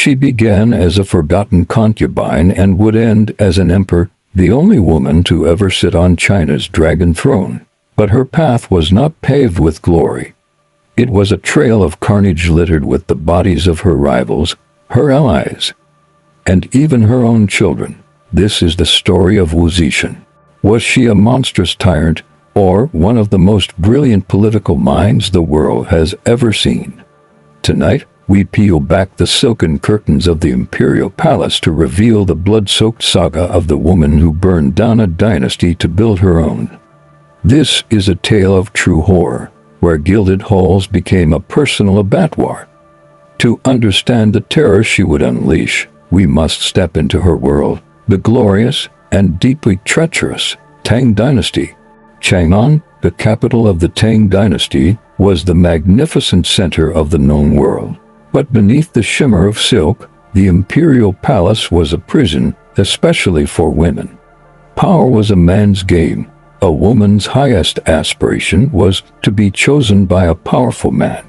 She began as a forgotten concubine and would end as an emperor, the only woman to ever sit on China's dragon throne. But her path was not paved with glory. It was a trail of carnage littered with the bodies of her rivals, her allies, and even her own children. This is the story of Zetian. Was she a monstrous tyrant, or one of the most brilliant political minds the world has ever seen? Tonight, we peel back the silken curtains of the imperial palace to reveal the blood-soaked saga of the woman who burned down a dynasty to build her own. This is a tale of true horror, where gilded halls became a personal abattoir. To understand the terror she would unleash, we must step into her world, the glorious and deeply treacherous Tang Dynasty. Chang'an, the capital of the Tang Dynasty, was the magnificent center of the known world. But beneath the shimmer of silk, the imperial palace was a prison, especially for women. Power was a man's game. A woman's highest aspiration was to be chosen by a powerful man.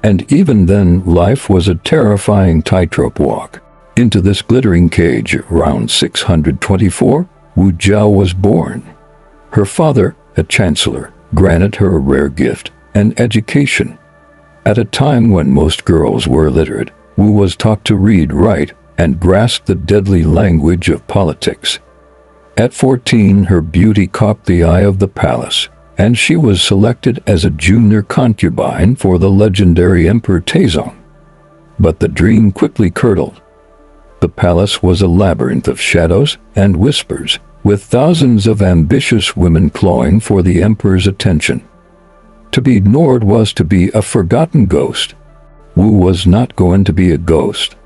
And even then, life was a terrifying tightrope walk. Into this glittering cage around 624, Wu Jiao was born. Her father, a chancellor, granted her a rare gift, an education. At a time when most girls were illiterate, Wu was taught to read, write, and grasp the deadly language of politics. At 14, her beauty caught the eye of the palace, and she was selected as a junior concubine for the legendary Emperor Taizong. But the dream quickly curdled. The palace was a labyrinth of shadows and whispers, with thousands of ambitious women clawing for the emperor's attention. To be ignored was to be a forgotten ghost. Wu was not going to be a ghost.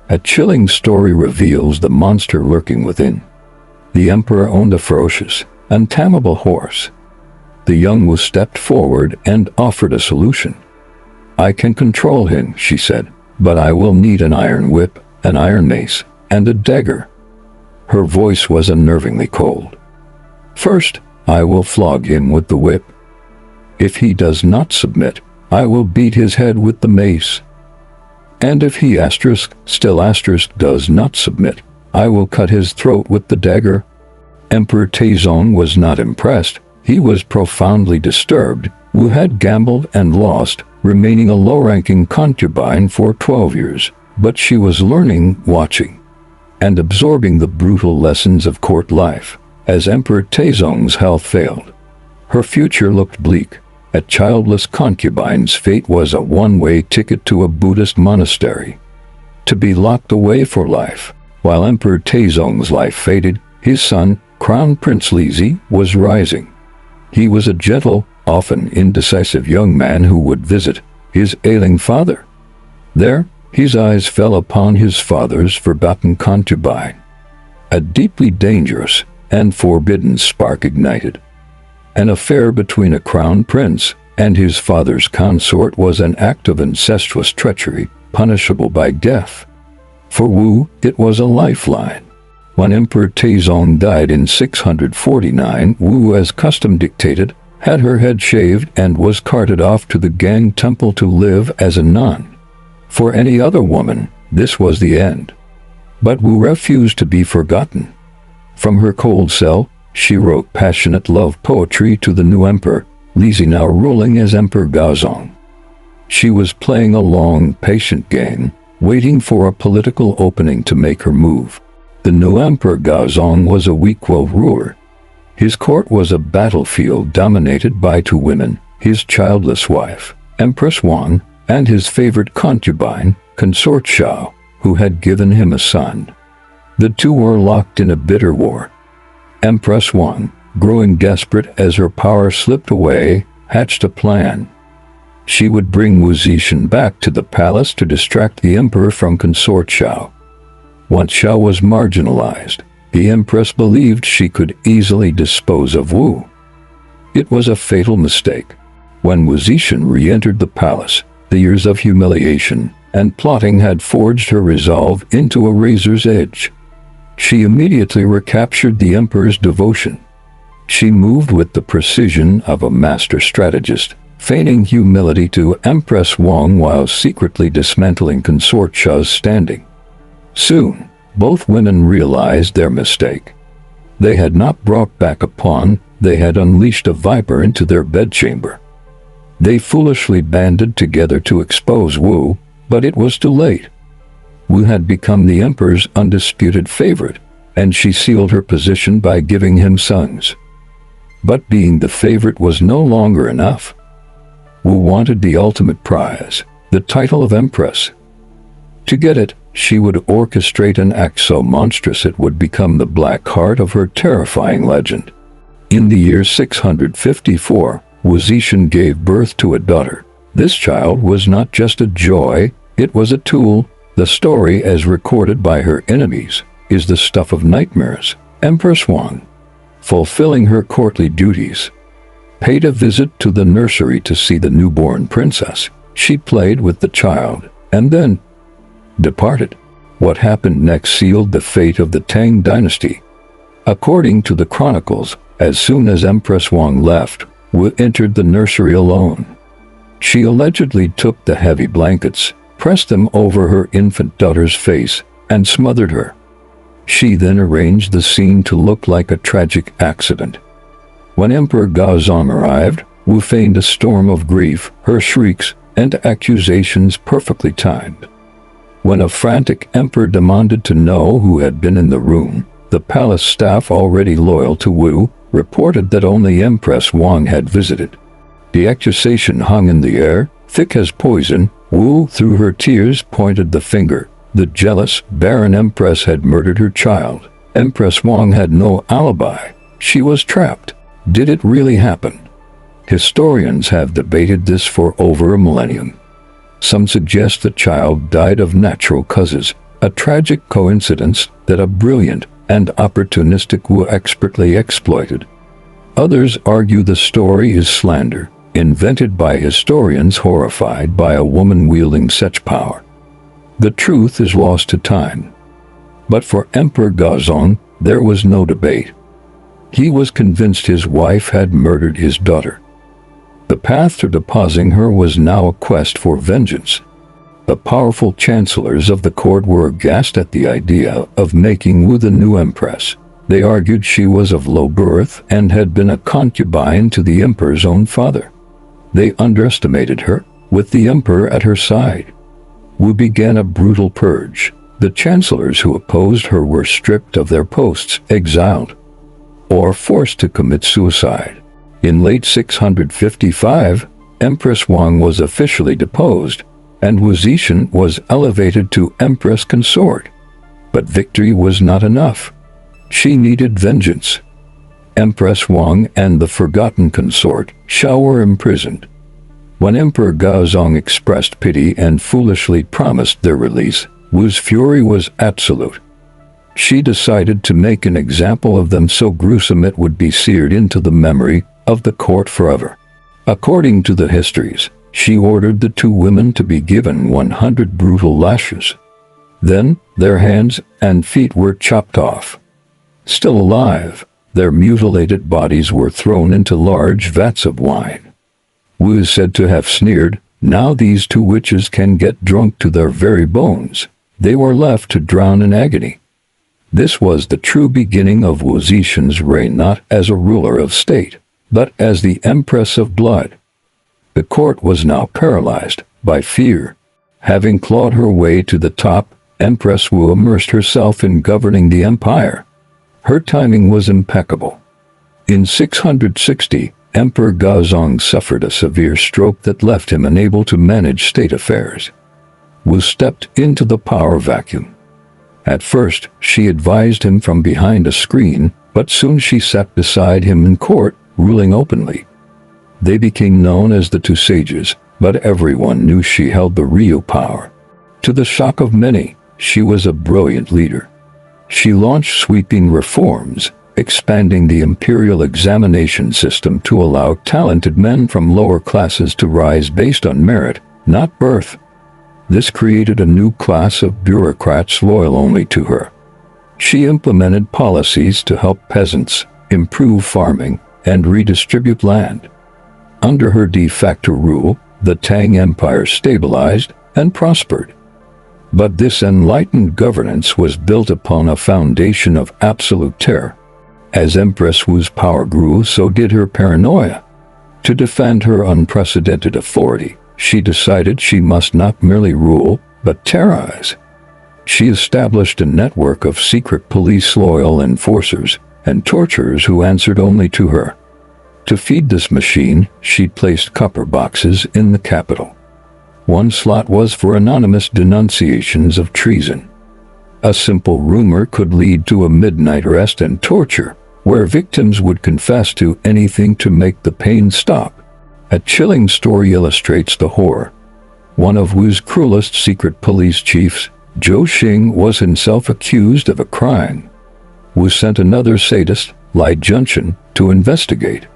A chilling story reveals the monster lurking within. The emperor owned a ferocious, untamable horse. The young Wu stepped forward and offered a solution. "I can control him," she said, "but I will need an iron whip, an iron mace, and a dagger." Her voice was unnervingly cold. "First, I will flog him with the whip. If he does not submit, I will beat his head with the mace. And if he still does not submit, I will cut his throat with the dagger." Emperor Taizong was not impressed. He was profoundly disturbed. Wu had gambled and lost, remaining a low-ranking concubine for 12 years. But she was learning, watching, and absorbing the brutal lessons of court life. As Emperor Taizong's health failed, her future looked bleak. A childless concubine's fate was a one-way ticket to a Buddhist monastery, to be locked away for life. While Emperor Taizong's life faded, his son, Crown Prince Lizi, was rising. He was a gentle, often indecisive young man who would visit his ailing father. There, his eyes fell upon his father's forgotten concubine. A deeply dangerous and forbidden spark ignited. An affair between a crown prince and his father's consort was an act of incestuous treachery, punishable by death. For Wu, it was a lifeline. When Emperor Taizong died in 649, Wu, as custom dictated, had her head shaved and was carted off to the Gang Temple to live as a nun. For any other woman, this was the end. But Wu refused to be forgotten. From her cold cell, she wrote passionate love poetry to the new emperor, Lizi now ruling as Emperor Gaozong. She was playing a long, patient game, waiting for a political opening to make her move. The new Emperor Gaozong was a weak-willed ruler. His court was a battlefield dominated by two women, his childless wife, Empress Wang, and his favorite concubine, Consort Shao, who had given him a son. The two were locked in a bitter war. Empress Wang, growing desperate as her power slipped away, hatched a plan. She would bring Wu Zetian back to the palace to distract the emperor from Consort Shao. Once Shao was marginalized, the empress believed she could easily dispose of Wu. It was a fatal mistake. When Wu Zetian re-entered the palace, the years of humiliation and plotting had forged her resolve into a razor's edge. She immediately recaptured the emperor's devotion. She moved with the precision of a master strategist, feigning humility to Empress Wang while secretly dismantling Consort Shao's standing. Soon, both women realized their mistake. They had not brought back a pawn, they had unleashed a viper into their bedchamber. They foolishly banded together to expose Wu, but it was too late. Wu had become the emperor's undisputed favorite, and she sealed her position by giving him sons. But being the favorite was no longer enough. Wu wanted the ultimate prize, the title of Empress. To get it, she would orchestrate an act so monstrous it would become the black heart of her terrifying legend. In the year 654, Zetian gave birth to a daughter. This child was not just a joy, it was a tool. The story, as recorded by her enemies, is the stuff of nightmares. Empress Wang, fulfilling her courtly duties, paid a visit to the nursery to see the newborn princess. She played with the child, and then departed. What happened next sealed the fate of the Tang Dynasty. According to the Chronicles, as soon as Empress Wang left, Wu entered the nursery alone. She allegedly took the heavy blankets, pressed them over her infant daughter's face, and smothered her. She then arranged the scene to look like a tragic accident. When Emperor Gaozong arrived, Wu feigned a storm of grief, her shrieks and accusations perfectly timed. When a frantic emperor demanded to know who had been in the room, the palace staff, already loyal to Wu, reported that only Empress Wang had visited. The accusation hung in the air, thick as poison. Wu, through her tears, pointed the finger. The jealous, barren empress had murdered her child. Empress Wang had no alibi. She was trapped. Did it really happen? Historians have debated this for over a millennium. Some suggest the child died of natural causes, a tragic coincidence that a brilliant and opportunistic Wu expertly exploited. Others argue the story is slander, invented by historians horrified by a woman wielding such power. The truth is lost to time. But for Emperor Gaozong, there was no debate. He was convinced his wife had murdered his daughter. The path to deposing her was now a quest for vengeance. The powerful chancellors of the court were aghast at the idea of making Wu the new empress. They argued she was of low birth and had been a concubine to the emperor's own father. They underestimated her, with the emperor at her side. Wu began a brutal purge. The chancellors who opposed her were stripped of their posts, exiled, or forced to commit suicide. In late 655, Empress Wang was officially deposed, and Wu Zetian was elevated to empress consort. But victory was not enough. She needed vengeance. Empress Wang and the forgotten consort, Xiao, were imprisoned. When Emperor Gaozong expressed pity and foolishly promised their release, Wu's fury was absolute. She decided to make an example of them so gruesome it would be seared into the memory of the court forever. According to the histories, she ordered the two women to be given 100 brutal lashes. Then, their hands and feet were chopped off. Still alive, their mutilated bodies were thrown into large vats of wine. Wu is said to have sneered, "Now these two witches can get drunk to their very bones." They were left to drown in agony. This was the true beginning of Wu Zetian's reign, not as a ruler of state, but as the Empress of Blood. The court was now paralyzed by fear. Having clawed her way to the top, Empress Wu immersed herself in governing the empire. Her timing was impeccable. In 660, Emperor Gaozong suffered a severe stroke that left him unable to manage state affairs. Wu stepped into the power vacuum. At first, she advised him from behind a screen, but soon she sat beside him in court, ruling openly. They became known as the Two Sages, but everyone knew she held the real power. To the shock of many, she was a brilliant leader. She launched sweeping reforms, expanding the imperial examination system to allow talented men from lower classes to rise based on merit, not birth. This created a new class of bureaucrats loyal only to her. She implemented policies to help peasants, improve farming, and redistribute land. Under her de facto rule, the Tang Empire stabilized and prospered. But this enlightened governance was built upon a foundation of absolute terror. As Empress Wu's power grew, so did her paranoia. To defend her unprecedented authority, she decided she must not merely rule, but terrorize. She established a network of secret police, loyal enforcers, and torturers who answered only to her. To feed this machine, she placed copper boxes in the capital. One slot was for anonymous denunciations of treason. A simple rumor could lead to a midnight arrest and torture, where victims would confess to anything to make the pain stop. A chilling story illustrates the horror. One of Wu's cruelest secret police chiefs, Zhou Xing, was himself accused of a crime. Wu sent another sadist, Lai Junqian, to investigate.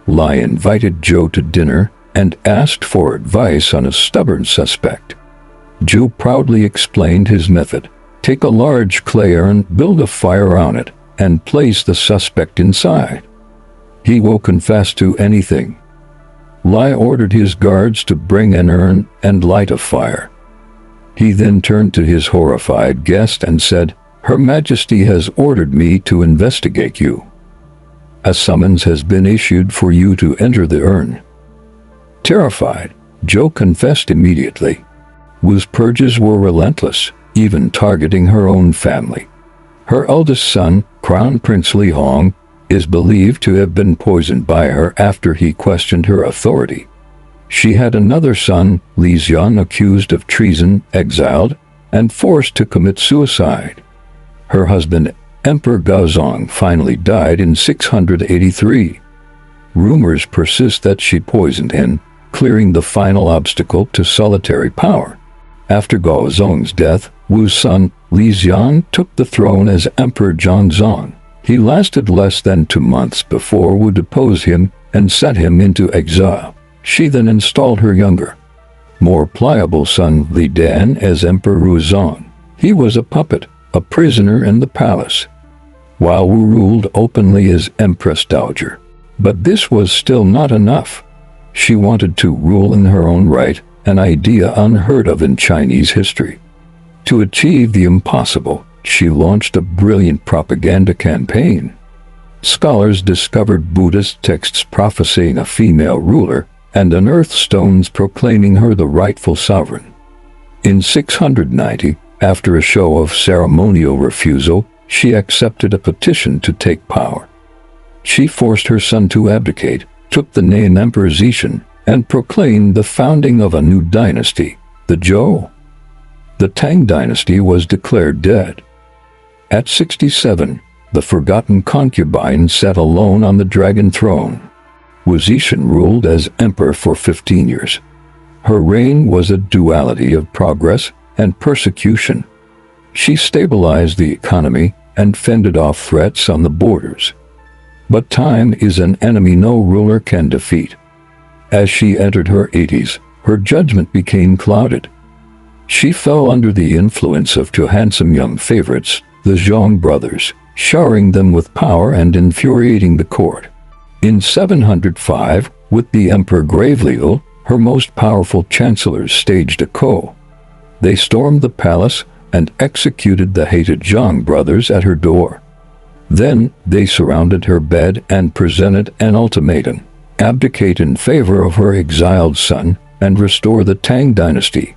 Lai invited Zhou to dinner and asked for advice on a stubborn suspect. Zhou proudly explained his method. Take a large clay urn, build a fire on it, and place the suspect inside. He will confess to anything. Lai ordered his guards to bring an urn and light a fire. He then turned to his horrified guest and said, "Her Majesty has ordered me to investigate you. A summons has been issued for you to enter the urn." Terrified, Zhou confessed immediately. Wu's purges were relentless, even targeting her own family. Her eldest son, Crown Prince Li Hong, is believed to have been poisoned by her after he questioned her authority. She had another son, Li Xian, accused of treason, exiled, and forced to commit suicide. Her husband, Emperor Gaozong, finally died in 683. Rumors persist that she poisoned him, clearing the final obstacle to solitary power. After Gaozong's death, Wu's son, Li Xian, took the throne as Emperor Zhongzong. He lasted less than 2 months before Wu deposed him and sent him into exile. She then installed her younger, more pliable son, Li Dan, as Emperor Ruzong. He was a puppet, a prisoner in the palace, while Wu ruled openly as Empress Dowager. But this was still not enough. She wanted to rule in her own right, an idea unheard of in Chinese history. To achieve the impossible, she launched a brilliant propaganda campaign. Scholars discovered Buddhist texts prophesying a female ruler and unearthed stones proclaiming her the rightful sovereign. In 690, after a show of ceremonial refusal, she accepted a petition to take power. She forced her son to abdicate, took the name Emperor Zetian, and proclaimed the founding of a new dynasty, the Zhou. The Tang dynasty was declared dead. At 67, the forgotten concubine sat alone on the dragon throne. Wu Zetian ruled as emperor for 15 years. Her reign was a duality of progress and persecution. She stabilized the economy and fended off threats on the borders. But time is an enemy no ruler can defeat. As she entered her 80s, her judgment became clouded. She fell under the influence of two handsome young favorites, the Zhong brothers, showering them with power and infuriating the court. In 705, with the Emperor gravely ill, her most powerful chancellors staged a coup. They stormed the palace and executed the hated Zhong brothers at her door. Then they surrounded her bed and presented an ultimatum: abdicate in favor of her exiled son and restore the Tang dynasty.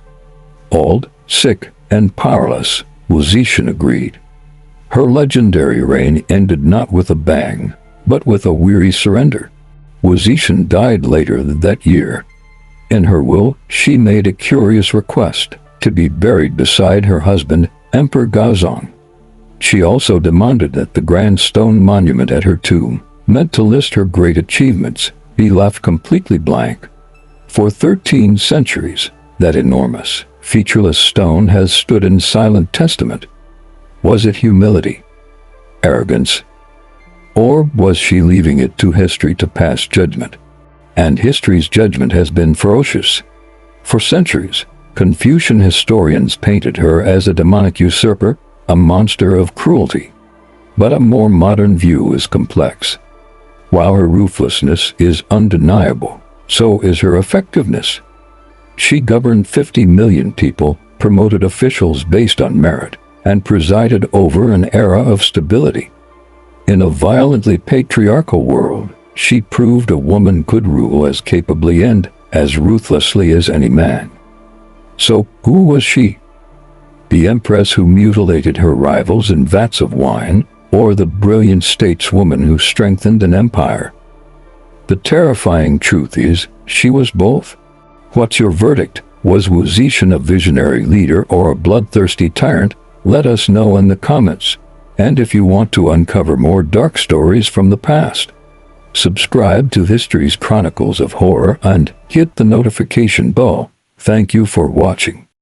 Old, sick, and powerless, Wu Zetian agreed. Her legendary reign ended not with a bang, but with a weary surrender. Wu Zetian died later that year. In her will, she made a curious request: to be buried beside her husband, Emperor Gaozong. She also demanded that the grand stone monument at her tomb, meant to list her great achievements, be left completely blank. For 13 centuries, that enormous, featureless stone has stood in silent testament. Was it humility? Arrogance? Or was she leaving it to history to pass judgment? And history's judgment has been ferocious. For centuries, Confucian historians painted her as a demonic usurper, a monster of cruelty. But a more modern view is complex. While her ruthlessness is undeniable, so is her effectiveness. She governed 50 million people, promoted officials based on merit, and presided over an era of stability. In a violently patriarchal world, she proved a woman could rule as capably and as ruthlessly as any man. So, who was she? The empress who mutilated her rivals in vats of wine, or the brilliant stateswoman who strengthened an empire? The terrifying truth is, she was both. What's your verdict? Was Zetian a visionary leader or a bloodthirsty tyrant? Let us know in the comments. And if you want to uncover more dark stories from the past, subscribe to History's Chronicles of Horror and hit the notification bell. Thank you for watching.